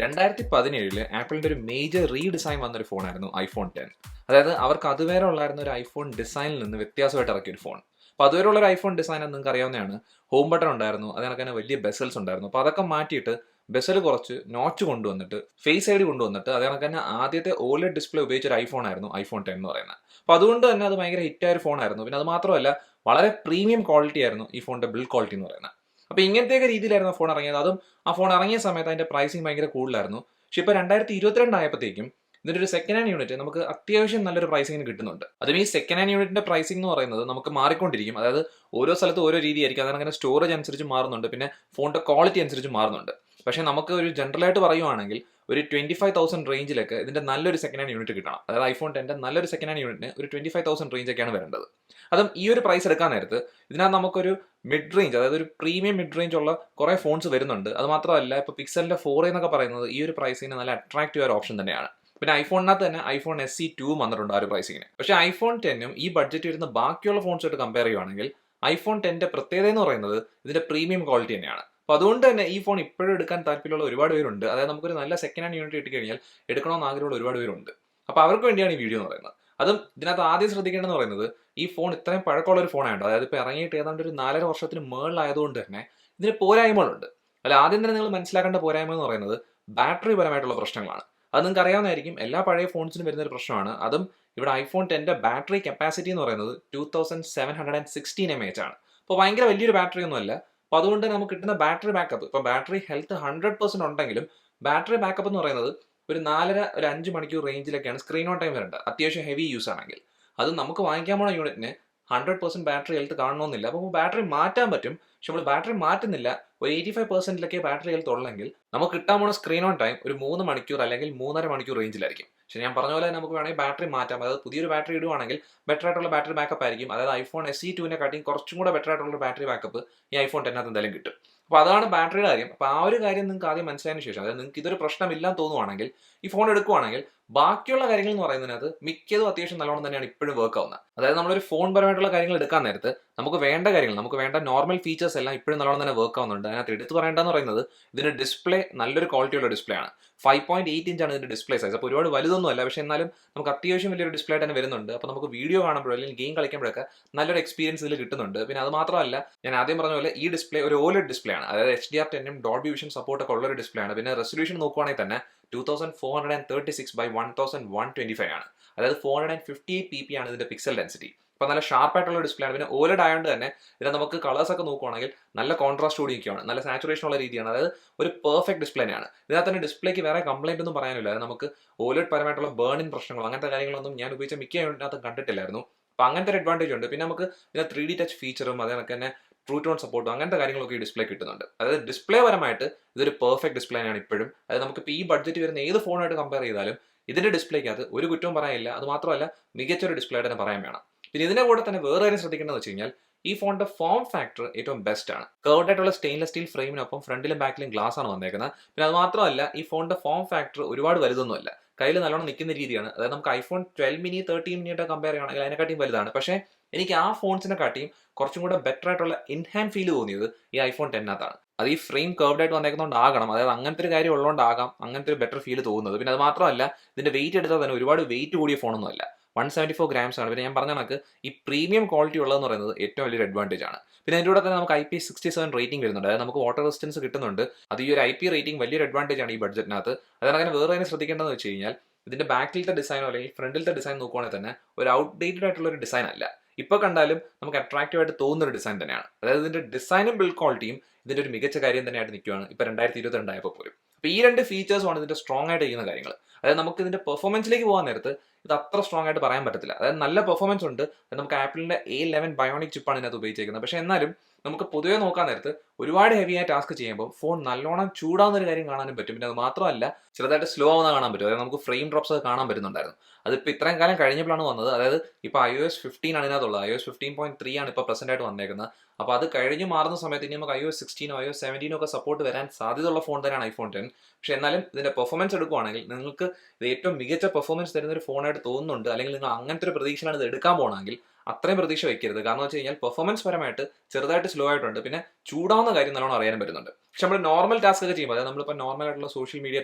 2017 ആപ്പിളിന്റെ ഒരു major redesign വന്നൊരു ഫോണായിരുന്നു ഐഫോൺ 10. അതായത് അവർക്ക് അതുവരെ ഉള്ളായിരുന്ന ഒരു ഐഫോൺ ഡിസൈനിൽ നിന്ന് വ്യത്യാസമായിട്ട് ഇറക്കിയ ഒരു ഫോൺ. അപ്പോൾ അതുവരെ ഉള്ള ഒരു ഐഫോൺ ഡിസൈൻ നിങ്ങൾക്ക് അറിയാവുന്നതാണ്. ഹോം ബട്ടൺ ഉണ്ടായിരുന്നു, അതിനൊക്കെ തന്നെ വലിയ ബെസൽസ് ഉണ്ടായിരുന്നു. അപ്പോൾ അതൊക്കെ മാറ്റിയിട്ട് ബെസൽ കുറച്ച് നോച്ച് കൊണ്ടുവന്നിട്ട് ഫേസ് ഐഡി കൊണ്ടുവന്നിട്ട് അതിനൊക്കെ തന്നെ ആദ്യത്തെ OLED ഡിസ്പ്ലേ ഉപയോഗിച്ച ഒരു ഐഫോൺ ആയിരുന്നു ഐഫോൺ 10 എന്ന് പറയുന്നത്. അപ്പോൾ അതുകൊണ്ട് തന്നെ അത് ഭയങ്കര ഹിറ്റായ ഒരു ഫോണായിരുന്നു. പിന്നെ അത് മാത്രമല്ല വളരെ പ്രീമിയം ക്വാളിറ്റി ആയിരുന്നു ഈ ഫോണിന്റെ ബിൽഡ് ക്വാളിറ്റി എന്ന് പറയുന്നത്. അപ്പോൾ ഇങ്ങനത്തെയൊക്കെ രീതിയിലായിരുന്നു ഫോൺ ഇറങ്ങിയത്. അതും ആ ഫോൺ ഇറങ്ങിയ സമയത്ത് അതിന്റെ പ്രൈസിങ് ഭയങ്കര കൂടുതലായിരുന്നു. പക്ഷെ ഇപ്പോൾ 2022 ആയപ്പോഴത്തേക്കും ഇതിന്റെ ഒരു സെക്കൻഡ് ഹാൻഡ് യൂണിറ്റ് നമുക്ക് അത്യാവശ്യം നല്ലൊരു പ്രൈസിങ്ങിന് കിട്ടുന്നുണ്ട്. അതും ഈ സെക്കൻഡ് ഹാൻഡ് യൂണിറ്റിന്റെ പ്രൈസിംഗ് എന്ന് പറയുന്നത് നമുക്ക് മാറിക്കൊണ്ടിരിക്കും. അതായത് ഓരോ സ്ഥലത്ത് ഓരോ രീതിയായിരിക്കും. അതങ്ങനെ സ്റ്റോറേജ് അനുസരിച്ച് മാറുന്നുണ്ട്, പിന്നെ ഫോണിന്റെ ക്വാളിറ്റി അനുസരിച്ച് മാറുന്നുണ്ട്. പക്ഷേ നമുക്ക് ഒരു ജനറലായിട്ട് പറയുവാണെങ്കിൽ ഒരു 25,000 റേഞ്ചിലൊക്കെ ഇതിന്റെ നല്ലൊരു സെക്കൻഡ് ഹാൻഡ് യൂണിറ്റ് കിട്ടണം. അതായത് ഐഫോൺ 10 നല്ലൊരു സെക്കൻഡ് ഹാൻഡ് യൂണിറ്റിന് ഒരു 25,000 റേഞ്ചൊക്കെയാണ് വരേണ്ടത്. അതും ഈ ഒരു പ്രൈസ് എടുക്കാൻ നേരത്ത് ഇതിനകത്ത് നമുക്കൊരു മിഡ് റേഞ്ച്, അതായത് ഒരു പ്രീമിയം മിഡ് റേഞ്ച് ഉള്ള കുറേ ഫോൺസ് വരുന്നുണ്ട്. അത് മാത്രമല്ല ഇപ്പോൾ പിക്സലിന്റെ 4 എന്നൊക്കെ പറയുന്നത് ഈ ഒരു പ്രൈസിന് നല്ല അട്രാക്റ്റീവ് ഒരു ഓപ്ഷൻ തന്നെയാണ്. പിന്നെ ഐഫോണിനകത്ത് തന്നെ ഐഫോൺ SE 2 വന്നിട്ടുണ്ട് ആ ഒരു പ്രൈസിങ്ങിന്. പക്ഷേ ഐഫോൺ 10 ഈ ബഡ്ജറ്റ് വരുന്ന ബാക്കിയുള്ള ഫോൺസായിട്ട് കമ്പയർ ചെയ്യുവാണെങ്കിൽ ഐഫോൺ 10 പ്രത്യേകത എന്ന് പറയുന്നത് ഇതിന്റെ പ്രീമിയം ക്വാളിറ്റി തന്നെയാണ്. അപ്പോൾ അതുകൊണ്ട് തന്നെ ഈ ഫോൺ ഇപ്പോഴും എടുക്കാൻ താല്പര്യമുള്ള ഒരുപാട് പേരുണ്ട്. അതായത് നമുക്കൊരു നല്ല സെക്കൻഡ് ഹാൻഡ് യൂണിറ്റ് കിട്ടിക്കഴിഞ്ഞാൽ എടുക്കണമെന്ന് ആഗ്രഹമുള്ള ഒരുപാട് പേരുണ്ട്. അപ്പോൾ അവർക്ക് വേണ്ടിയാണ് ഈ വീഡിയോ എന്ന് പറയുന്നത്. അതും ഇതിനകത്ത് ആദ്യം ശ്രദ്ധിക്കേണ്ടതെന്ന് പറയുന്നത് ഈ ഫോൺ ഇത്രയും പഴക്കമുള്ള ഒരു ഫോണാണ്. അതായത് ഇപ്പോൾ ഇറങ്ങിയിട്ട് ഏതാണ്ട് ഒരു 4.5 വർഷത്തിന് മുകളിലായതുകൊണ്ട് തന്നെ ഇതിന് പോരായ്മകളുണ്ട്. അല്ല, ആദ്യം തന്നെ നിങ്ങൾ മനസ്സിലാക്കേണ്ട പോരായ്മ എന്ന് പറയുന്നത് ബാറ്ററി പരമായിട്ടുള്ള പ്രശ്നങ്ങളാണ്. അത് നിങ്ങൾക്ക് അറിയാവുന്നതായിരിക്കും, എല്ലാ പഴയ ഫോൺസിനും വരുന്ന ഒരു പ്രശ്നമാണ്. അതും ഇവിടെ ഐഫോൺ 10 ബാറ്ററി കപ്പാസിറ്റി എന്ന് പറയുന്നത് 2716 mAh ആണ്. അപ്പോൾ ഭയങ്കര വലിയൊരു ബാറ്ററി ഒന്നുമല്ല. അപ്പോൾ അതുകൊണ്ട് നമുക്ക് കിട്ടുന്ന ബാറ്ററി ബാക്കപ്പ്, ഇപ്പോൾ ബാറ്ററി ഹെൽത്ത് 100% ഉണ്ടെങ്കിലും ബാറ്ററി ബാക്കപ്പ് എന്ന് പറയുന്നത് ഒരു 4.5 ഒരു 5 മണിക്കൂർ റേഞ്ചിലൊക്കെയാണ് സ്ക്രീൻ ഓൺ ടൈം വരേണ്ടത്, അത്യാവശ്യം ഹെവി യൂസ് ആണെങ്കിൽ. അത് നമുക്ക് വാങ്ങിക്കാൻ പോണ യൂണിറ്റിന് 100% ബാറ്ററി ഹെൽത്ത് കാണണമെന്നില്ല. അപ്പോൾ ബാറ്ററി മാറ്റാൻ പറ്റും, പക്ഷെ നമ്മൾ ബാറ്ററി മാറ്റുന്നില്ല. ഒരു 85%ലൊക്കെ ബാറ്ററി ഹെൽത്ത് ഉള്ളെങ്കിൽ നമുക്ക് കിട്ടാൻ പോണ സ്ക്രീൻ ഓൺ ടൈം ഒരു 3 മണിക്കൂർ അല്ലെങ്കിൽ 3.5 മണിക്കൂർ റേഞ്ചിലായിരിക്കും. പക്ഷേ ഞാൻ പറഞ്ഞ പോലെ നമുക്ക് വേണമെങ്കിൽ ബാറ്ററി മാറ്റാം. അതായത് പുതിയൊരു ബാറ്ററി ഇടുവാണെങ്കിൽ ബെറ്റർ ആയിട്ടുള്ള ബാറ്ററി ബാക്കപ്പ് ആയിരിക്കും. അതായത് ഐഫോൺ SE 2 കാട്ടിയും കുറച്ചും കൂടെ ബെറ്റർ ആയിട്ടുള്ള ബാറ്ററി ബാക്കപ്പ് ഈ ഐഫോൺ 10 എന്തായാലും കിട്ടും. അപ്പോൾ അതാണ് ബാറ്ററിയുടെ കാര്യം. അപ്പോൾ ആ ഒരു കാര്യം നിങ്ങൾക്ക് ആദ്യം മനസ്സിലായതിനു ശേഷം, അതായത് നിങ്ങൾക്ക് ഇതൊരു പ്രശ്നമില്ലാന്ന് തോന്നുവാണെങ്കിൽ ഈ ഫോൺ എടുക്കുവാണെങ്കിൽ ബാക്കിയുള്ള കാര്യങ്ങൾ എന്ന് പറയുന്നതിനകത്ത് മിക്കതും അത്യാവശ്യം നല്ലോണം തന്നെയാണ് ഇപ്പോഴും വർക്ക് ആവുന്നത്. അതായത് നമ്മളൊരു ഫോൺ പരമായിട്ടുള്ള കാര്യങ്ങൾ എടുക്കാൻ നേരത്ത് നമുക്ക് വേണ്ട കാര്യങ്ങൾ, നമുക്ക് വേണ്ട നോർമൽ ഫീച്ചേഴ്സ് എല്ലാം ഇപ്പോഴും നല്ലോണം തന്നെ വർക്ക് ആവുന്നുണ്ട്. അതിനകത്ത് എടുത്ത് പറയേണ്ടതെന്ന് പറയുന്നത് ഇതിന്റെ ഡിസ്പ്ലേ നല്ലൊരു ക്വാളിറ്റിയുള്ള ഡിസ്പ്ലേ ആണ്. 5.8 ഇഞ്ചാണ് ഇതിന്റെ ഡിസ്പ്ലേ സൈസ്. അപ്പോൾ ഒരുപാട് വലുതൊന്നുമല്ല, പക്ഷേ എന്നാലും നമുക്ക് അത്യാവശ്യം വലിയൊരു ഡിസ്പ്ലേ തന്നെ വരുന്നുണ്ട്. അപ്പോൾ നമുക്ക് വീഡിയോ കാണുമ്പോഴോ അല്ലെങ്കിൽ ഗെയിം കളിക്കുമ്പോഴൊക്കെ നല്ലൊരു എക്സ്പീരിയൻസ് ഇതിൽ കിട്ടുന്നുണ്ട്. പിന്നെ അത് മാത്രമല്ല, ഞാൻ ആദ്യം പറഞ്ഞ പോലെ ഈ ഡിസ്പ്ലേ ഒരു OLED ഡിസ്പ്ലേ ആണ്. അതായത് HDR10 ഡോൾബി വിഷൻ സപ്പോർട്ട് ഒക്കെ ഉള്ള ഒരു ഡിസ്പ്ലേ ആണ്. പിന്നെ റെസൊല്യൂഷൻ നോക്കുവാണെങ്കിൽ തന്നെ 2436 by 1125 ആണ്. അതായത് 458 ppi ആണ് ഇതിന്റെ പിക്സൽ ഡെൻസിറ്റി. അപ്പോൾ നല്ല ഷാർപ്പായിട്ടുള്ള ഡിസ്പ്ലേ ആണ്. പിന്നെ OLED ആയതുകൊണ്ട് തന്നെ ഇതിനെ നമുക്ക് കളേഴ്സ് ഒക്കെ നോക്കുവാണെങ്കിൽ നല്ല കോൺട്രാസ്റ്റ് കൂടിയൊക്കെയാണ്, നല്ല സാച്ചുറേഷൻ ഉള്ള രീതിയാണ്. അതായത് ഒരു പെർഫെക്റ്റ് ഡിസ്പ്ലേ ആണ്. ഇതിനകത്ത് തന്നെ ഡിസ്പ്ലേക്ക് വേറെ കംപ്ലൈന്റ് ഒന്നും പറയാനില്ല. അതായത് നമുക്ക് OLED പരമായിട്ടുള്ള ബേണിംഗ് പ്രശ്നങ്ങൾ അങ്ങനത്തെ കാര്യങ്ങളൊന്നും ഞാൻ ഉപയോഗിച്ച മിക്ക യൂണിറ്റിനകത്ത് കണ്ടിട്ടില്ലായിരുന്നു. അപ്പോൾ അങ്ങനത്തെ ഒരു അഡ്വാൻറ്റേജ് ഉണ്ട്. പിന്നെ നമുക്ക് ഇതിന് 3D ടച്ച് ഫീച്ചറും അതേക്ക് തന്നെ ട്രൂ ടോൺ സപ്പോർട്ടും അങ്ങനത്തെ കാര്യങ്ങളൊക്കെ ഈ ഡിസ്പ്ലേ കിട്ടുന്നുണ്ട്. അതായത് ഡിസ്പ്ലേ പരമായിട്ട് ഇതൊരു പെർഫെക്റ്റ് ഡിസ്പ്ലേ ആണ് ഇപ്പോഴും. അതായത് നമുക്ക് ഇപ്പോൾ ഈ ബഡ്ജറ്റ് വരുന്ന ഏത് ഫോണായിട്ട് കമ്പയർ ചെയ്താലും ഇതിന്റെ ഡിസ്പ്ലേക്കകത്ത് ഒരു കുറ്റവും പറയാനില്ല. അത് മാത്രമല്ല മികച്ചൊരു ഡിസ്പ്ലേ ആയിട്ട് തന്നെ പറയാൻ വേണം. പിന്നെ ഇതിന്റെ കൂടെ തന്നെ വേറെ കാര്യം ശ്രദ്ധിക്കേണ്ടതെന്ന് വെച്ച് കഴിഞ്ഞാൽ ഈ ഫോണിന്റെ ഫോം ഫാക്ടർ ഏറ്റവും ബെസ്റ്റ് ആണ്. കർവ്ഡ് ആയിട്ടുള്ള സ്റ്റെയിൻലെസ് സ്റ്റീൽ ഫ്രെയിമിനൊപ്പം ഫ്രണ്ടിലും ബാക്കിലും ഗ്ലാസ് ആണ് വന്നേക്കുന്നത്. പിന്നെ അത് മാത്രമല്ല ഈ ഫോണിന്റെ ഫോം ഫാക്ടർ ഒരുപാട് വലുതൊന്നുമല്ല, കയ്യിൽ നല്ലോണം നിൽക്കുന്ന രീതിയാണ്. അതായത് നമുക്ക് ഐഫോൺ 12 mini 13 mini ആയിട്ട് കമ്പയർ ചെയ്യുകയാണെങ്കിൽ അതിനെക്കാട്ടിയും വലുതാണ്. പക്ഷേ എനിക്ക് ആ ഫോൺസിനെ കാട്ടിയും കുറച്ചും കൂടെ ബെറ്റർ ആയിട്ടുള്ള ഇൻഹാൻഡ് ഫീൽ തോന്നിയത് ഈ ഐഫോൺ 10 അത് ഈ ഫ്രെയിം കർവ്ഡ് ആയിട്ട് വന്നേക്കുന്നതുകൊണ്ടാകണം. അതായത് അങ്ങനത്തെ ഒരു കാര്യം ഉള്ളതുകൊണ്ടാകാം അങ്ങനത്തെ ഒരു ബെറ്റർ ഫീൽ തോന്നുന്നത്. പിന്നെ അത് മാത്രമല്ല ഇതിന്റെ വെയിറ്റ് എടുത്താൽ തന്നെ ഒരുപാട് വെയിറ്റ് കൂടിയ ഫോണൊന്നുമല്ല, 174 grams ആണ്. പിന്നെ ഞാൻ പറഞ്ഞ കണക്ക് ഈ പ്രീമിയം ക്വാളിറ്റി ഉള്ളതെന്ന് പറയുന്നത് ഏറ്റവും വലിയൊരു അഡ്വാൻറ്റേജ് ആണ്. പിന്നെ അതിൻ്റെ കൂടെ തന്നെ നമുക്ക് IP67 റേറ്റിംഗ് വരുന്നുണ്ട്. അതായത് നമുക്ക് വാട്ടർ റെസിസ്റ്റൻസ് കിട്ടുന്നുണ്ട്. അത് ഈ ഒരു IP റേറ്റിംഗ് വലിയൊരു അഡ്വാൻറ്റേജ് ആണ് ഈ ബഡ്ജറ്റിനകത്ത്. അതാണ് അങ്ങനെ വേറെ കാര്യം ശ്രദ്ധിക്കേണ്ടതെന്ന് വെച്ച് കഴിഞ്ഞാൽ ഇതിന്റെ ബാക്കിലത്തെ ഡിസൈനോ അല്ലെങ്കിൽ ഫ്രണ്ടിലത്തെ ഡിസൈൻ നോക്കുവാണെങ്കിൽ തന്നെ ഒരു ഔട്ട്ഡേറ്റഡ് ആയിട്ടുള്ള ഒരു ഡിസൈൻ അല്ല. ഇപ്പോൾ കണ്ടാലും നമുക്ക് അട്രാക്റ്റീവ് ആയിട്ട് തോന്നുന്ന ഒരു ഡിസൈൻ തന്നെയാണ്. അതായത് ഇതിന്റെ ഡിസൈനും ബിൽഡ് ക്വാളിറ്റിയും ഇതിന്റെ ഒരു മികച്ച കാര്യം തന്നെയായിട്ട് നിൽക്കുകയാണ് ഇപ്പോൾ 2022 ആയപ്പോൾ പോലും. അപ്പോൾ ഈ രണ്ട് ഫീച്ചേഴ്സുമാണ് ഇതിന്റെ സ്ട്രോങ് ആയിട്ട് ചെയ്യുന്ന കാര്യങ്ങൾ. അതായത് നമുക്ക് ഇതിന്റെ പെർഫോമൻസിലേക്ക് പോകാൻ നേരത്ത് ഇത് അത്ര സ്ട്രോങ് ആയിട്ട് പറയാൻ പറ്റത്തില്ല. അതായത് നല്ല പെർഫോമൻസ് ഉണ്ട്. നമുക്ക് ആപ്പിളിന്റെ A11 ബയോണിക് ചിപ്പാണ് ഇതിനകത്ത് ഉപയോഗിച്ചിരിക്കുന്നത്. പക്ഷേ എന്നാലും നമുക്ക് പൊതുവെ നോക്കാൻ നേരത്ത് ഒരുപാട് ഹെവി ആയ ടാസ്ക് ചെയ്യുമ്പോൾ ഫോൺ നല്ലോണം ചൂടാവുന്ന ഒരു കാര്യം കാണാനും പറ്റും. പിന്നെ അത് മാത്രമല്ല ചെറുതായിട്ട് സ്ലോ ആവുന്ന കാണാൻ പറ്റും. അതായത് നമുക്ക് ഫ്രെയിം ഡ്രോപ്സ് ഒക്കെ കാണാൻ പറ്റുന്നുണ്ടായിരുന്നു. അതിപ്പോൾ ഇത്രയും കാലം കഴിഞ്ഞപ്പോഴാണ് വന്നത്. അതായത് ഇപ്പോൾ iOS 15 ആണ് ഇതിനകത്തുള്ളത്. iOS 15.3 ആണ് ഇപ്പോൾ പ്രസന്റ് ആയിട്ട് വന്നേക്കുന്നത്. അപ്പോൾ അത് കഴിഞ്ഞ് മാറുന്ന സമയത്ത് ഇനി നമുക്ക് iOS 16 iOS 17 ഒക്കെ സപ്പോർട്ട് വരാൻ സാധ്യതയുള്ള ഫോൺ തന്നെയാണ് ഐഫോൺ 10. പക്ഷേ എന്നാലും ഇതിന്റെ പെർഫോമൻസ് എടുക്കുവാണെങ്കിൽ നിങ്ങൾക്ക് ഇത് ഏറ്റവും മികച്ച പെർഫോമൻസ് തരുന്ന ഒരു ഫോണായിട്ട് തോന്നുന്നുണ്ട്, അല്ലെങ്കിൽ നിങ്ങൾ അങ്ങനത്തെ ഒരു പ്രതീക്ഷയിലാണ് ഇത് എടുക്കാൻ പോകണമെങ്കിൽ അത്രയും പ്രതീക്ഷ വെക്കരുത്. കാരണം വെച്ച് കഴിഞ്ഞാൽ പെർഫോമൻസ് പരമായിട്ട് ചെറുതായിട്ട് സ്ലോ ആയിട്ടുണ്ട്, പിന്നെ ചൂടാവുന്ന കാര്യം നല്ലോണം അറിയാനും പറ്റുന്നുണ്ട്. പക്ഷെ നമ്മൾ നോർമൽ ടാസ്ക് ഒക്കെ ചെയ്യുമ്പോൾ, അതായത് നമ്മളിപ്പോൾ നോർമൽ ആയിട്ടുള്ള സോഷ്യൽ മീഡിയ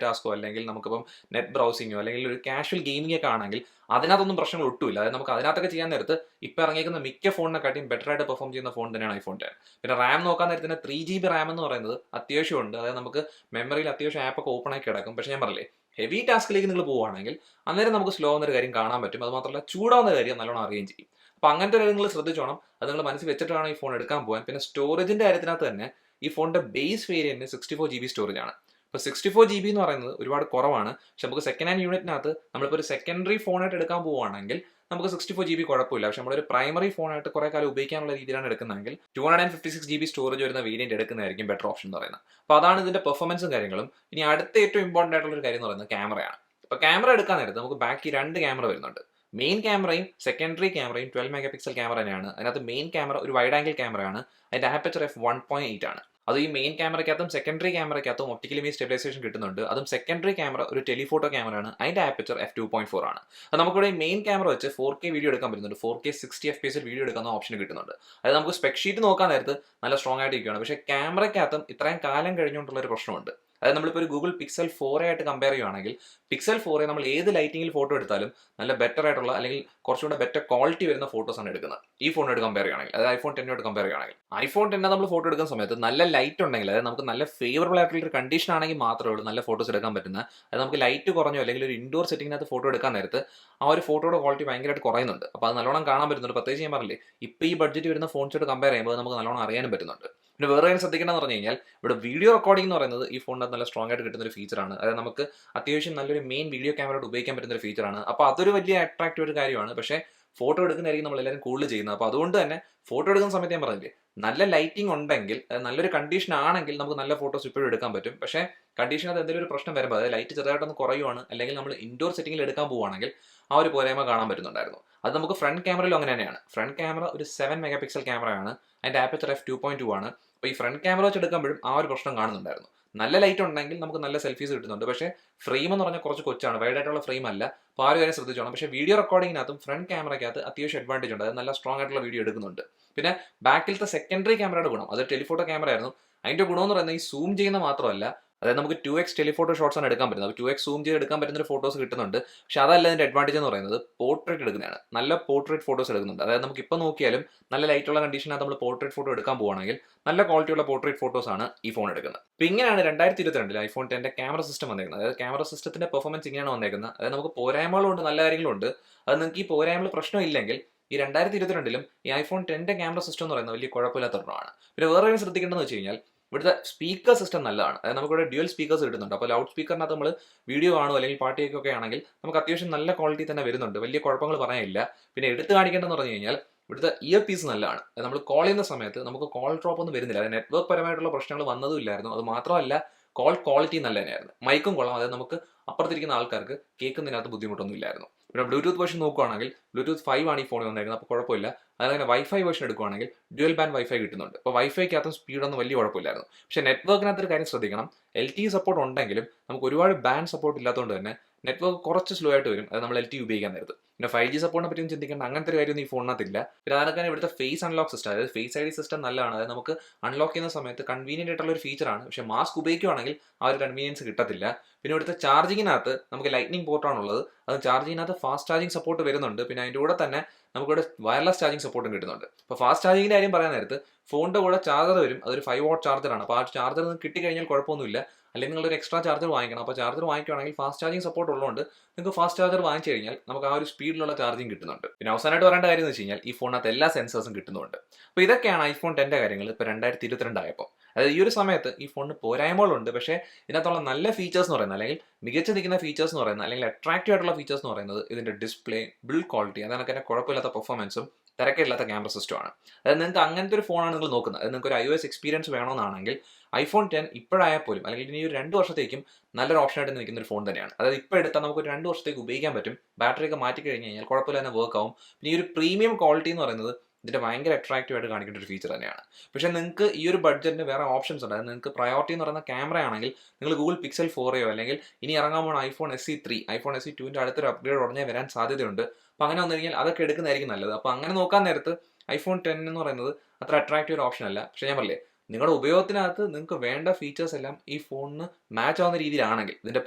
ടാസ്കോ അല്ലെങ്കിൽ നമുക്കിപ്പം നെറ്റ് ബ്രൗസിങ്ങോ അല്ലെങ്കിൽ ഒരു കാഷ്വൽ ഗെയിമിംഗ് ഒക്കെ ആണെങ്കിൽ അതിനകത്തൊന്നും പ്രശ്നങ്ങൾ ഒട്ടുമില്ല. അതായത് നമുക്ക് അതിനകത്തൊക്കെ ചെയ്യാൻ നേരത്ത് ഇപ്പം ഇറങ്ങിയിരിക്കുന്ന മിക്ക ഫോണിനെക്കാട്ടിയും ബെറ്റർ ആയിട്ട് പെർഫോം ചെയ്യുന്ന ഫോൺ തന്നെയാണ് iPhone 10. പിന്നെ റാം നോക്കാൻ നേരത്തിന് 3GB റാം എന്ന് പറയുന്നത് അത്യാവശ്യമുണ്ട്. അതായത് നമുക്ക് മെമ്മറിയിൽ അത്യാവശ്യം ആപ്പൊക്കെ ഓപ്പൺ ആക്കി കിടക്കും. പക്ഷേ ഞാൻ പറഞ്ഞില്ലേ, ഹെവി ടാസ്കിലേക്ക് നിങ്ങൾ പോവുകയാണെങ്കിൽ അന്നേരം നമുക്ക് സ്ലോ ആവുന്ന ഒരു കാര്യം കാണാൻ പറ്റും. അത് മാത്രമല്ല ചൂടാവുന്ന കാര്യം നല്ലോണം അറിയുകയും ചെയ്യും. അപ്പോൾ അങ്ങനത്തെ ഒരു നിങ്ങൾ ശ്രദ്ധിച്ചോണം. അത് നിങ്ങൾ മനസ്സിൽ വെച്ചിട്ട് വേണം ഈ ഫോൺ എടുക്കാൻ പോകാൻ. പിന്നെ സ്റ്റോറേജിന്റെ കാര്യത്തിനകത്ത് തന്നെ ഈ ഫോണിന്റെ ബേസ് വേരിയന്റ് 64GB സ്റ്റോറേജ് ആണ്. ഇപ്പോൾ 64GB എന്ന് പറയുന്നത് ഒരുപാട് കുറവാണ്. പക്ഷെ നമുക്ക് സെക്കൻഡ് ഹാൻഡ് യൂണിറ്റിനകത്ത് നമ്മളിപ്പോൾ ഒരു സെക്കൻഡറി ഫോണായിട്ട് എടുക്കാൻ പോവുകയാണെങ്കിൽ നമുക്ക് 64GB കുഴപ്പമില്ല. പക്ഷെ നമ്മളൊരു പ്രൈമറി ഫോണായിട്ട് കുറേ കാലം ഉപയോഗിക്കാനുള്ള രീതിയിലാണ് എടുക്കുന്നതെങ്കിൽ 256GB സ്റ്റോറേജ് വരുന്ന വേരിയന്റ് എടുക്കുന്നതായിരിക്കും ബെറ്റർ ഓപ്ഷൻ എന്ന് പറയുന്നത്. അപ്പോൾ അതാണ് ഇതിന്റെ പെർഫോമൻസും കാര്യങ്ങളും. ഇനി അടുത്ത ഏറ്റവും ഇമ്പോർട്ടന്റ് ആയിട്ടുള്ള ഒരു കാര്യം എന്ന് പറയുന്നത് ക്യാമറയാണ്. അപ്പോൾ ക്യാമറ എടുക്കാൻ നേരത്ത് നമുക്ക് ബാക്കി 2 ക്യാമറ വരുന്നുണ്ട്. മെയിൻ ക്യാമറയും സെക്കൻഡറി ക്യാമറയും 12 മെഗാ പിക്സൽ ക്യാമറ തന്നെയാണ്. അതിനകത്ത് മെയിൻ ക്യാമറ ഒരു വൈഡ് ആംഗിൾ ക്യാമറയാണ്. അതിന്റെ ആപ്പച്ചർ f1.8 ആണ്. അത് ഈ മെയിൻ ക്യാമറയ്ക്കകത്തും സെക്കൻഡറി ക്യാമറയ്ക്കകത്തും ഒപ്റ്റിക്കൽ ഇമേജ് സ്റ്റെബിലൈസേഷൻ കിട്ടുന്നുണ്ട്. അതും സെക്കൻഡറി ക്യാമറ ഒരു ടെലിഫോട്ടോ ക്യാമറയാണ്. അതിന്റെ ആപ്പച്ചർ f2.4 ആണ്. അത് നമുക്കിവിടെ മെയിൻ ക്യാമറ വെച്ച് 4K വീഡിയോ എടുക്കാൻ പറ്റുന്നുണ്ട്. 4K 60 FPS വീഡിയോ എടുക്കുന്ന ഓപ്ഷൻ കിട്ടുന്നുണ്ട്. അത് നമുക്ക് സ്പെക് ഷീറ്റ് നോക്കാൻ നേരത്ത് നല്ല സ്ട്രോങ് ആയിട്ട് ഇരിക്കുകയാണ്. പക്ഷേ ക്യാമറയ്ക്കകത്തും ഇത്രയും കാലം കഴിഞ്ഞുകൊണ്ടുള്ള ഒരു പ്രശ്നമുണ്ട്. അതായത് നമ്മളിപ്പോൾ ഒരു ഗൂഗിൾ പിക്സൽ 4 ആയിട്ട് കമ്പയർ ചെയ്യുകയാണെങ്കിൽ പിക്സൽ 4 നമ്മൾ ഏത് ലൈറ്റിംഗിൽ ഫോട്ടോ എടുത്താലും നല്ല ബെറ്റർ ആയിട്ടുള്ള അല്ലെങ്കിൽ കുറച്ചുകൂടെ ബെറ്റർ ക്വാളിറ്റി വരുന്ന ഫോട്ടോസാണ് എടുക്കുന്നത് ഈ ഫോണോട് കമ്പയർ ചെയ്യുകയാണെങ്കിൽ. അതായത് iPhone 10 കമ്പയർ ചെയ്യുകയാണെങ്കിൽ iPhone 10 നമ്മൾ ഫോട്ടോ എടുക്കുന്ന സമയത്ത് നല്ല ലൈറ്റ് ഉണ്ടെങ്കിൽ, അതായത് നമുക്ക് നല്ല ഫേവറബിൾ ആയിട്ടുള്ള ഒരു കണ്ടീഷൻ ആണെങ്കിൽ മാത്രമേ ഉള്ളൂ നല്ല ഫോട്ടോസ് എടുക്കാൻ പറ്റുന്നത്. അത് നമുക്ക് ലൈറ്റ് കുറഞ്ഞോ അല്ലെങ്കിൽ ഒരു ഇൻഡോർ സെറ്റിങ്ങിനകത്ത് ഫോട്ടോ എടുക്കാൻ നേരത്ത് ആ ഒരു ഫോട്ടോയുടെ ക്വാളിറ്റി ഭയങ്കരമായിട്ട് കുറയുന്നുണ്ട്. അപ്പോൾ അത് നല്ലോണം കാണാൻ പറ്റുന്നുണ്ട്. പ്രത്യേകിച്ച് ഞാൻ പറഞ്ഞില്ലേ, ഇപ്പോൾ ഈ ബഡ്ജറ്റ് വരുന്ന ഫോൺസോട് കമ്പയർ ചെയ്യുമ്പോൾ നമുക്ക് നല്ലോണം അറിയാനും പറ്റുന്നുണ്ട്. പിന്നെ വേറെ കാര്യം ശ്രദ്ധിക്കണമെന്ന് പറഞ്ഞു കഴിഞ്ഞാൽ ഇവിടെ വീഡിയോ റെക്കോർഡിംഗ് എന്ന് പറയുന്നത് ഈ ഫോണിനകത്ത് നല്ല സ്ട്രോങ് ആയിട്ട് കിട്ടുന്ന ഒരു ഫീച്ചറാണ്. അതായത് നമുക്ക് അത്യാവശ്യം നല്ലൊരു മെയിൻ വീഡിയോ ക്യാമറയോട് ഉപയോഗിക്കാൻ പറ്റുന്ന ഒരു ഫീച്ചറാണ്. അപ്പോൾ അതൊരു വലിയ അട്രാക്റ്റീവ് ഒരു കാര്യമാണ്. പക്ഷേ ഫോട്ടോ എടുക്കുന്നതായിരിക്കും നമ്മളെല്ലാവരും കൂടുതൽ ചെയ്യുന്നത്. അപ്പോൾ അതുകൊണ്ട് തന്നെ ഫോട്ടോ എടുക്കുന്ന സമയത്ത് ഞാൻ പറഞ്ഞില്ലേ, നല്ല ലൈറ്റിംഗ് ഉണ്ടെങ്കിൽ നല്ലൊരു കണ്ടീഷൻ ആണെങ്കിൽ നമുക്ക് നല്ല ഫോട്ടോസ് ഇപ്പോഴും എടുക്കാൻ പറ്റും. പക്ഷേ കണ്ടീഷനകത്ത് എന്തെങ്കിലും ഒരു പ്രശ്നം വരുമ്പോൾ, അതായത് ലൈറ്റ് ചെറുതായിട്ടൊന്ന് കുറയുവാണ് അല്ലെങ്കിൽ നമ്മൾ ഇൻഡോർ സെറ്റിംഗിൽ എടുക്കാൻ പോവുകയാണെങ്കിൽ ആ ഒരു പോരായ്മ കാണാൻ പറ്റുന്നുണ്ടായിരുന്നു. അത് നമുക്ക് ഫ്രണ്ട് ക്യാമറയിലും അങ്ങനെ തന്നെയാണ്. ഫ്രണ്ട് ക്യാമറ ഒരു 7 മെഗാ പിക്സൽ ക്യാമറയാണ്. അതിന്റെ ആപ്പച്ചർ f2.2 ആണ്. അപ്പോൾ ഈ ഫ്രണ്ട് ക്യാമറ വെച്ച് എടുക്കുമ്പോഴും ആ ഒരു പ്രശ്നം കാണുന്നുണ്ടായിരുന്നു. നല്ല ലൈറ്റ് ഉണ്ടെങ്കിൽ നമുക്ക് നല്ല സെൽഫീസ് കിട്ടുന്നുണ്ട്. പക്ഷേ ഫ്രെയിം എന്ന് പറഞ്ഞാൽ കുറച്ച് കൊച്ചാണ്, വൈഡ് ആയിട്ടുള്ള ഫ്രെയിം അല്ല. അപ്പോൾ ആ ഒരു കാര്യം ശ്രദ്ധിച്ചോണം. പക്ഷേ വീഡിയോ റെക്കോർഡിങ്ങിനകത്തും ഫ്രണ്ട് ക്യാമറയ്ക്കകത്ത് അത്യാവശ്യം അഡ്വാൻറ്റേജ് ഉണ്ട്. അത് നല്ല സ്ട്രോങ് ആയിട്ടുള്ള വീഡിയോ എടുക്കുന്നുണ്ട്. പിന്നെ ബാക്കിലത്തെ സെക്കൻഡറി ക്യാമറയുടെ ഗുണം, അത് ടെലിഫോട്ടോ ക്യാമറ ആയിരുന്നു. അതിന്റെ ഗുണം എന്ന് പറയുന്നത് ഈ സൂം ചെയ്യുന്ന മാത്രമല്ല, അതായത് നമുക്ക് 2x ടെലിഫോട്ടോ ഷോട്ട്സ് ആണ് എടുക്കാൻ പറ്റുന്നത്. അപ്പോൾ 2x സൂം ചെയ്ത് എടുക്കാൻ പറ്റുന്ന ഒരു ഫോട്ടോസ് കിട്ടുന്നുണ്ട്. പക്ഷേ അതല്ല ഇതിന്റെ അഡ്വാൻറ്റേജ് എന്ന് പറയുന്നത് പോർട്രേറ്റ് എടുക്കുന്നതാണ്. നല്ല പോർട്രേറ്റ് ഫോട്ടോസ് എടുക്കുന്നുണ്ട്. അതായത് നമുക്ക് ഇപ്പോൾ നോക്കിയാലും നല്ല ലൈറ്റുള്ള കണ്ടീഷനകത്ത് നമ്മൾ പോർട്രേറ്റ് ഫോട്ടോ എടുക്കാൻ പോകുകയാണെങ്കിൽ നല്ല ക്വാളിറ്റിയുള്ള പോർട്രേറ്റ് ഫോട്ടോസ് ആണ് ഈ ഫോൺ എടുക്കുന്നത്. അപ്പോൾ ഇങ്ങനെയാണ് 2022 iPhone 10 ക്യാമറ സിസ്റ്റം വന്നേക്കുന്നത്. അതായത് ക്യാമറ സിസ്റ്റത്തിന്റെ പെർഫോമൻസ് ഇങ്ങനെയാണ് വന്നേക്കുന്നത്. അതായത് നമുക്ക് പോരായ്മകളുണ്ട്, നല്ല കാര്യങ്ങളുണ്ട്. അത് നിങ്ങൾക്ക് ഈ പോരായ്മകൾ പ്രശ്നമില്ലെങ്കിൽ ഈ 2022 ഈ iPhone 10 ക്യാമറ സിസ്റ്റം എന്ന് പറയുന്നത് വലിയ കുഴപ്പമില്ലാത്ത ഒരെണ്ണമാണ്. പിന്നെ വേറെ കാര്യം ശ്രദ്ധിക്കേണ്ടതെന്ന് വെച്ച് കഴിഞ്ഞാൽ ഇവിടുത്തെ സ്പീക്കർ സിസ്റ്റം നല്ലതാണ്. അതായത് നമുക്കിവിടെ ഡ്യുവൽ സ്പീക്കേഴ്സ് കിട്ടുന്നുണ്ട്. അപ്പോൾ ലൗഡ് സ്പീക്കറിനകത്ത് നമ്മൾ വീഡിയോ കാണുമോ അല്ലെങ്കിൽ പാട്ടിയൊക്കെ ആണെങ്കിൽ നമുക്ക് അത്യാവശ്യം നല്ല ക്വാളിറ്റി തന്നെ വരുന്നുണ്ട്. വലിയ കുഴപ്പങ്ങൾ പറയാനില്ല. പിന്നെ എടുത്ത് കാണിക്കേണ്ടതെന്ന് പറഞ്ഞു കഴിഞ്ഞാൽ ഇവിടുത്തെ ഇയർ പീസ് നല്ലതാണ്. നമ്മൾ കോൾ ചെയ്യുന്ന സമയത്ത് നമുക്ക് കോൾ ഡ്രോപ്പ് ഒന്നും വരുന്നില്ല. അതായത് നെറ്റ്വർക്ക് പരമായിട്ടുള്ള പ്രശ്നങ്ങൾ വന്നതും ഇല്ലായിരുന്നു. അത് മാത്രമല്ല കോൾ ക്വാളിറ്റി നല്ല തന്നെയായിരുന്നു. മൈക്കും കൊള്ളാം. അതായത് നമുക്ക് അപ്പുറത്തിരിക്കുന്ന ആൾക്കാർക്ക് കേൾക്കുന്നതിനകത്ത് ബുദ്ധിമുട്ടൊന്നും ഇല്ലായിരുന്നു. പിന്നെ ബ്ലൂടൂത്ത് വേർഷൻ നോക്കുകയാണെങ്കിൽ ബ്ലൂടൂത്ത് 5 ആണ് ഈ ഫോണിൽ വന്നേക്കുന്നത്. അപ്പോൾ കുഴപ്പമില്ല. അതങ്ങനെ വൈഫൈ വേർഷൻ എടുക്കുകയാണെങ്കിൽ ഡ്യുവൽ ബാൻഡ് വൈഫൈ കിട്ടുന്നുണ്ട്. അപ്പോൾ വൈഫൈക്കകത്തും സ്പീഡൊന്നും വലിയ കുഴപ്പമില്ലായിരുന്നു. പക്ഷേ നെറ്റ്വർക്കിനകത്തൊരു കാര്യം ശ്രദ്ധിക്കണം, LTE സപ്പോർട്ട് ഉണ്ടെങ്കിലും നമുക്ക് ഒരുപാട് ബാൻഡ് സപ്പോർട്ട് ഇല്ലാത്തതുകൊണ്ട് തന്നെ നെറ്റ്വർക്ക് കുറച്ച് സ്ലോ ആയിട്ട് വരും. അത് നമ്മൾ LTE ഉപയോഗിക്കാൻ നേരത്ത്. പിന്നെ 5G സപ്പോർട്ടിനെ പറ്റിയും ചിന്തിക്കേണ്ട അങ്ങനത്തെ ഒരു കാര്യമൊന്നും ഈ ഫോണിനകത്തില്ല. പിന്നെ അതൊക്കെ ഇവിടുത്തെ ഫേസ് അൺലോക്ക് സിസ്റ്റം, അതായത് ഫേസ് ID സിസ്റ്റം നല്ലതാണ്. അതായത് നമുക്ക് അൺലോക്ക് ചെയ്യുന്ന സമയത്ത് കൺവീനിയന്റ് ആയിട്ടുള്ള ഒരു ഫീച്ചറാണ്. പക്ഷേ മാസ്ക് ഉപയോഗിക്കുകയാണെങ്കിൽ ആ ഒരു കൺവീനിയൻസ് കിട്ടത്തില്ല. പിന്നെ ഇവിടുത്തെ ചാർജിങ്ങിനകത്ത് നമുക്ക് ലൈറ്റ്നിങ് പോർട്ടാണുള്ളത്. അത് ചാർജിങ്ങിനകത്ത് ഫാസ്റ്റ് ചാർജിങ് സപ്പോർട്ട് വരുന്നുണ്ട്. പിന്നെ അതിൻ്റെ കൂടെ തന്നെ നമുക്കിവിടെ വയർലെസ് ചാർജിങ് സപ്പോർട്ടും കിട്ടുന്നുണ്ട്. അപ്പോൾ ഫാസ്റ്റ് ചാർജിങ്ങിൻ്റെ കാര്യം പറയാൻ നേരത്ത് ഫോണിൻ്റെ കൂടെ ചാർജർ വരും. അതൊരു 5 വാട്ട് ചാർജറാണ്. അപ്പോൾ ആ ചാർജർ കിട്ടിക്കഴിഞ്ഞാൽ കുഴപ്പമൊന്നുമില്ല. അല്ലെങ്കിൽ നിങ്ങളൊരു എക്സ്ട്രാ ചാർജർ വാങ്ങിക്കണം. അപ്പോൾ ചാർജർ വാങ്ങിക്കുകയാണെങ്കിൽ ഫാസ്റ്റ് ചാർജിങ് സപ്പോർട്ട് ഉള്ളതുകൊണ്ട് നിങ്ങൾക്ക് ഫാസ്റ്റ് ചാർജർ വാങ്ങിച്ചു കഴിഞ്ഞാൽ നമുക്ക് ആ ഒരു സ്പീഡിലുള്ള ചാർജിങ് കിട്ടുന്നുണ്ട്. പിന്നെ അവസാനമായിട്ട് പറയേണ്ട കാര്യം എന്ന് വെച്ച് കഴിഞ്ഞാൽ ഈ ഫോണിനകത്ത് എല്ലാ സെൻസേഴ്സും കിട്ടുന്നുണ്ട്. അപ്പോൾ ഇതൊക്കെയാണ് iPhone 10 കാര്യങ്ങൾ ഇപ്പോൾ 2022 ആയപ്പോൾ. അതായത് ഈ ഒരു സമയത്ത് ഈ ഫോണിന് പോരായ്മകളുണ്ട്. പക്ഷേ ഇതിനകത്തുള്ള നല്ല ഫീച്ചേഴ്സ് എന്ന് പറയുന്നത്, അല്ലെങ്കിൽ മികച്ച നിൽക്കുന്ന ഫീച്ചേഴ്സ് എന്ന് പറയുന്നത്, അല്ലെങ്കിൽ അട്രാക്റ്റീവ് ആയിട്ടുള്ള ഫീച്ചേഴ്സ് എന്ന് പറയുന്നത് ഇതിന്റെ ഡിസ്പ്ലേ, ബിൽഡ് ക്വാളിറ്റി, അതൊക്കെ തന്നെ കുഴപ്പമില്ലാത്ത പെർഫോമൻസും തിരക്കില്ലാത്ത ക്യാമറ സിസ്റ്റമാണ്. അതായത് നിങ്ങൾക്ക് അങ്ങനത്തെ ഒരു ഫോണാണ് നിങ്ങൾ നോക്കുന്നത്. അത് നിങ്ങൾക്ക് ഒരു iOS എക്സ്പീരിയൻസ് വേണമെന്നാണെങ്കിൽ iPhone 10 ഇപ്പോഴായാൽ പോലും, അല്ലെങ്കിൽ ഇനി ഒരു 2 വർഷത്തേക്കും നല്ലൊരു ഓപ്ഷനായിട്ട് നിൽക്കുന്ന ഒരു ഫോൺ തന്നെയാണ്. അതായത് ഇപ്പോൾ എടുത്താൽ നമുക്ക് ഒരു 2 വർഷത്തേക്ക് ഉപയോഗിക്കാൻ പറ്റും. ബാറ്ററി ഒക്കെ മാറ്റി കഴിഞ്ഞ് കഴിഞ്ഞാൽ കുഴപ്പമില്ല, തന്നെ വർക്ക് ആവും. പിന്നെ ഈ ഒരു പ്രീമിയം ക്വാളിറ്റി എന്ന് പറയുന്നത് ഇതിൻ്റെ ഭയങ്കര അട്രാക്റ്റീവ് ആയിട്ട് കാണിക്കേണ്ട ഒരു ഫീച്ചർ തന്നെയാണ്. പക്ഷേ നിങ്ങൾക്ക് ഈ ഒരു ബഡ്ജറ്റിന് വേറെ ഓപ്ഷൻസ് ഉണ്ട്. അതായത് നിങ്ങൾക്ക് പ്രയോറിറ്റി എന്ന് പറയുന്ന ക്യാമറ ആണെങ്കിൽ നിങ്ങൾ ഗൂഗിൾ പിക്സൽ 4 അല്ലെങ്കിൽ ഇനി ഇറങ്ങാൻ പോകുന്ന ഐഫോൺ SE3, ഐഫോൺ SE2ൻ്റെ അടുത്തൊരു അപ്ഗ്രേഡ് ഉടനെ വരാൻ സാധ്യതയുണ്ട്. അപ്പോൾ അങ്ങനെ വന്നു കഴിഞ്ഞാൽ അതൊക്കെ എടുക്കുന്നതായിരിക്കും നല്ലത്. അപ്പോൾ അങ്ങനെ നോക്കാൻ നേരത്ത് ഐഫോൺ 10 എന്ന് പറയുന്നത് അത്ര അട്രാക്റ്റീവ് ഒരു ഓപ്ഷൻ അല്ല. പക്ഷേ ഞാൻ പറഞ്ഞില്ലേ, നിങ്ങളുടെ ഉപയോഗത്തിനകത്ത് നിങ്ങൾക്ക് വേണ്ട ഫീച്ചേഴ്സ് എല്ലാം ഈ ഫോണിന് മാച്ച് ആവുന്ന രീതിയിലാണെങ്കിൽ, ഇതിൻ്റെ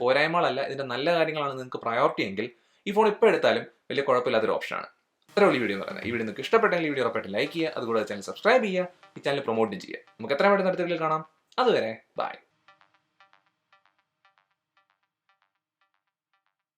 പോരായ്മകളല്ല ഇതിൻ്റെ നല്ല കാര്യങ്ങളാണ് നിങ്ങൾക്ക് പ്രയോറിറ്റി എങ്കിൽ ഈ ഫോൺ ഇപ്പോൾ എടുത്താലും വലിയ കുഴപ്പമില്ലാത്തൊരു ഓപ്ഷനാണ്. അത്ര വലിയ വീഡിയോ എന്ന് പറയുന്നത്. ഈ വീഡിയോ നിങ്ങൾക്ക് ഇഷ്ടപ്പെട്ടെങ്കിൽ ഈ വീഡിയോ ഉറപ്പായിട്ട് ലൈക്ക് ചെയ്യുക, അതുകൂടാതെ ചാനൽ സബ്സ്ക്രൈബ് ചെയ്യുക, ഈ ചാനൽ പ്രൊമോട്ടും ചെയ്യുക. നമുക്ക് എത്രയും പെട്ടെന്ന് അടുത്ത വീഡിയോയിൽ കാണാം. അതുവരെ ബൈ.